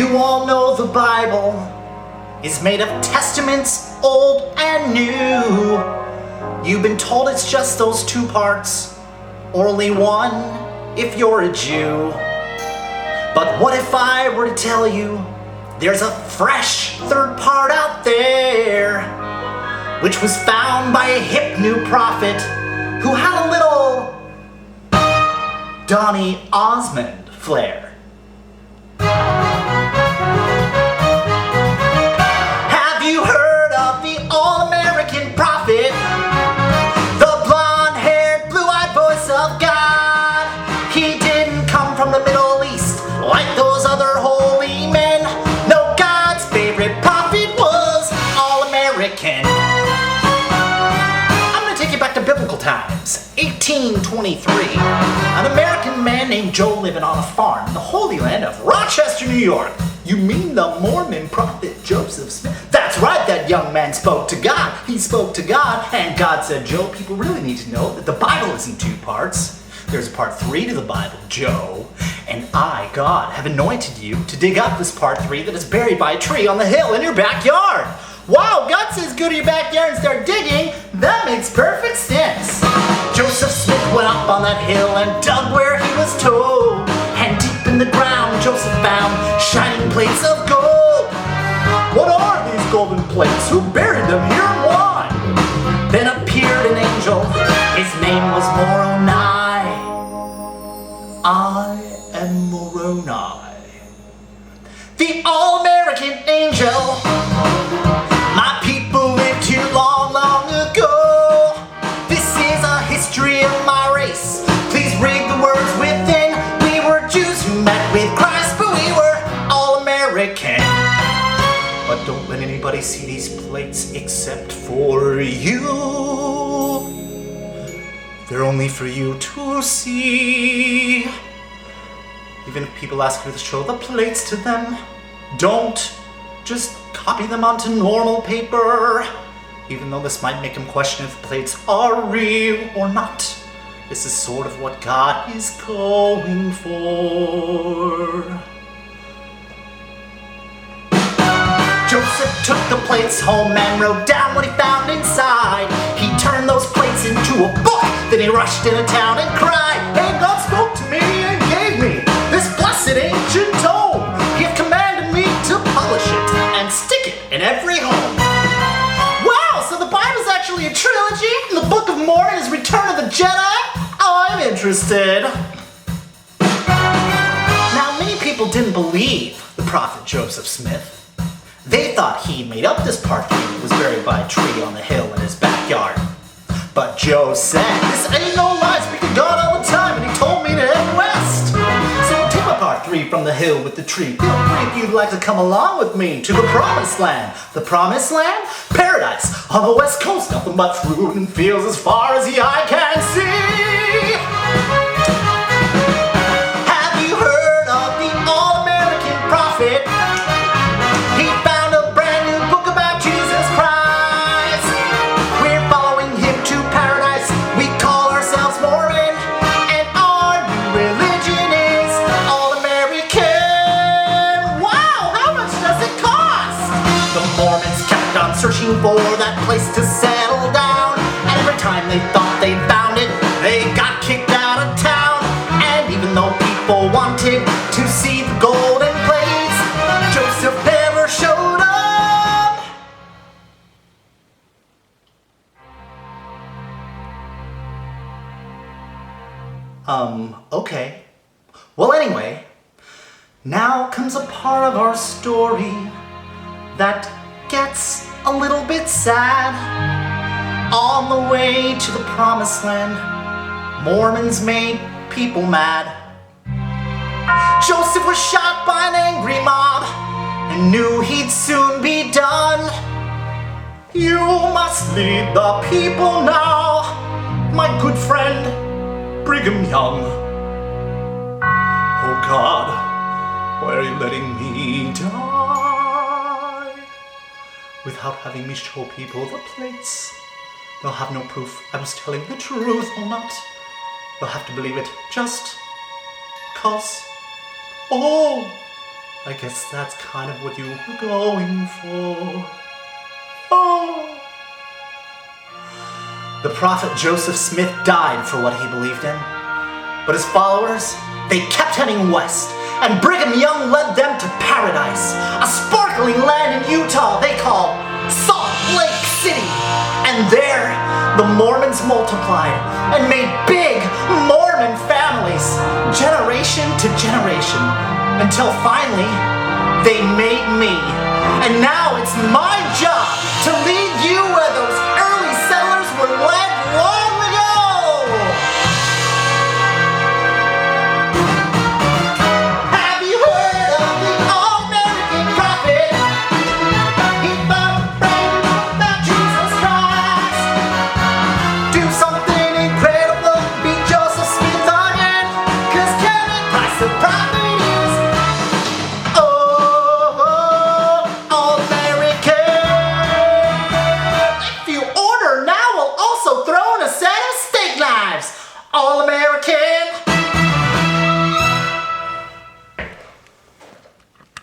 You all know the Bible is made of testaments, old and new. You've been told it's just those two parts, or only one if you're a Jew. But what if I were to tell you there's a fresh third part out there, which was found by a hip new prophet who had a little Donny Osmond flair. Have you heard of the all-American prophet? The blonde-haired, blue-eyed voice of God. He didn't come from the Middle East like those other holy men. No, God's favorite prophet was all-American. I'm gonna take you back to biblical times. 1823. An American man named Joe living on a farm in the Holy Land of Rochester, New York. You mean the Mormon prophet Joseph Smith? That's right, that young man spoke to God. He spoke to God, and God said, Joe, people really need to know that the Bible is in two parts. There's a part 3 to the Bible, Joe. And I, God, have anointed you to dig up this part 3 that is buried by a tree on the hill in your backyard. Wow, God says go to your backyard and start digging. That makes perfect sense. Joseph Smith went up on that hill and dug where he was told. And deep in the ground, Joseph found shining plates of gold. What are these golden plates? Who buried them here and why? Then appeared an angel. His name was Moroni. I am Moroni, the all-American angel. My people lived here long, long ago. This is a history of my race. Please read the words within. We were Jews who met with Christ, but we were all-American. But don't let anybody see these plates except for you. They're only for you to see. Even if people ask you to show the plates to them, don't. Just copy them onto normal paper. Even though this might make them question if the plates are real or not. This is sort of what God is going for. Joseph took the plates home and wrote down what he found inside. He turned those plates into a book. Then he rushed into town and cried, hey, God spoke to me and gave me this blessed ancient tome. He hath commanded me to publish it and stick it in every home. Wow, so the Bible's actually a trilogy? And the Book of Mormon is Return of the Jedi? Oh, I'm interested. Now, many people didn't believe the prophet Joseph Smith. They thought he made up this part 3 that was buried by a tree on the hill in his backyard. But Joe said, this ain't no lie, speak to God all the time, and he told me to head west. So take my part 3 from the hill with the tree. Feel free if you'd like to come along with me to the Promised Land. The Promised Land? Paradise on the west coast, nothing but fruit and fields as far as the eye can see. Have you heard of the all-American prophet? He found a brand new book about Jesus Christ. We're following him to paradise. We call ourselves Mormon, and our new religion is all-American. Wow, how much does it cost? The Mormons kept on searching for that place to settle down. And every time they thought they found it, they got kicked out of town. And even though people wanted to see the golden plates, Joseph never showed up. Okay. Well, anyway, now comes a part of our story that gets a little bit sad. On the way to the Promised Land, Mormons made people mad. Joseph was shot by an angry mob and knew he'd soon be done. You must lead the people now, my good friend Brigham Young. Oh God, why are you letting me die? Without having me show people the plates, they'll have no proof I was telling the truth or not. They'll have to believe it just 'cause. Oh, I guess that's kind of what you were going for. Oh. The prophet Joseph Smith died for what he believed in, but his followers, they kept heading west, and Brigham Young led them to paradise, a sparkling land in Utah they call Salt Lake City. And there, the Mormons multiplied and made big Mormon families, generation to generation, until finally, they made me. And now it's my job to lead you where those early settlers were led long ago. Have you heard of the all-American prophet? He found a friend about Jesus Christ. Do something incredible, beat Joseph Smith again, 'cause Canon Christ the prophet is all-American. If you order now, we'll also throw in a set of steak knives. All-American.